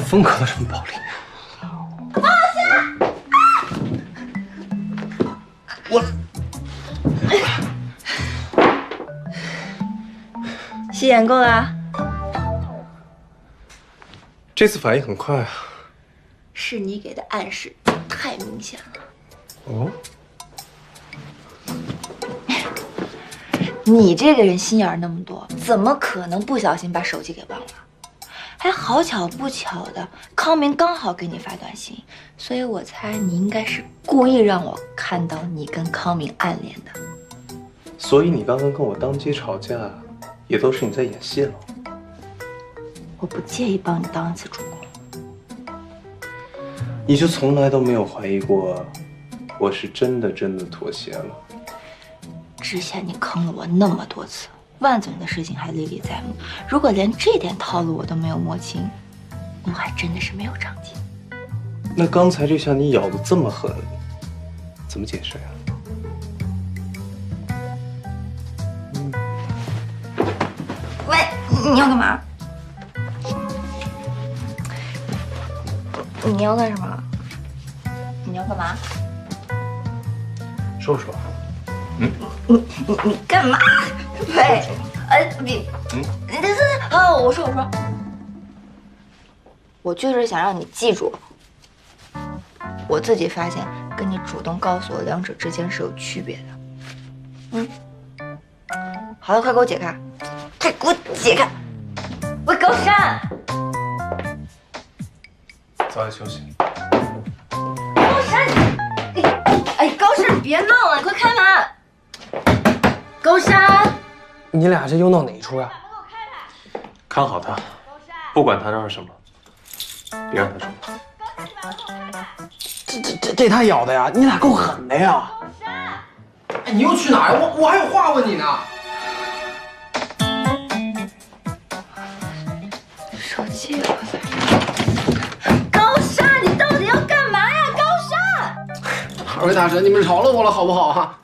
风格都这么暴力。放下！我戏演够了。这次反应很快啊。是你给的暗示太明显了。哦。 你这个人心眼那么多，怎么可能不小心把手机给忘了？还好巧不巧的，康明刚好给你发短信，所以我猜你应该是故意让我看到你跟康明暗恋的。所以你刚刚跟我当街吵架，也都是你在演戏了。我不介意帮你当一次主公。你就从来都没有怀疑过，我是真的妥协了？ 之前你坑了我那么多次，万总的事情还历历在目。如果连这点套路我都没有摸清，我还真的是没有长进。那刚才这下你咬得这么狠，怎么解释呀？喂，你要干嘛？你要干什么？你要干嘛？说说。 你干嘛？喂，你好，我说，我就是想让你记住，我自己发现跟你主动告诉我两者之间是有区别的。好了，快给我解开，快给我解开！喂，高山，早点休息。高山，哎，高山，你别闹了，你快开门！ 高山，你俩这又闹哪一出呀？看好他，不管他嚷什么，别让他出来。这他咬的呀！你俩够狠的呀！哎，你又去哪儿呀？我还有话问你呢。手机我在。高山，你到底要干嘛呀？高山，二位大神，你们饶了我了好不好啊？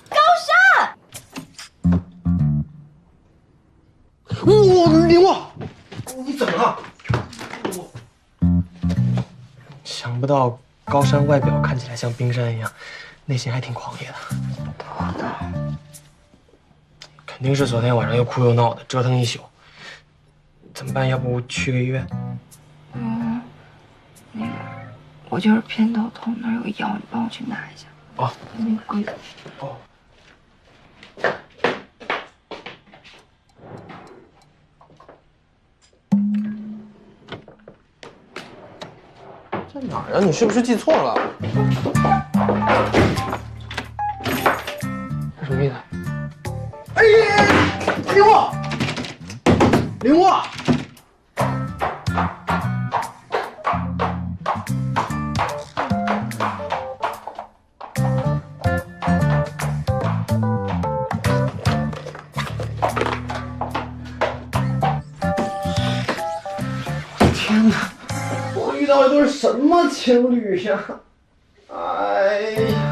林沃，你怎么了？想不到高山外表看起来像冰山一样，内心还挺狂野的。头疼，肯定是昨天晚上又哭又闹的，折腾一宿。怎么办？要不去个医院？那个，我就是偏头痛，那儿有药，你帮我去拿一下。哦，那个柜子。哦。 在哪儿啊？你是不是记错了？这什么意思？哎，林沃，林沃，天哪！ 遇到的都是什么情侣呀？哎呀！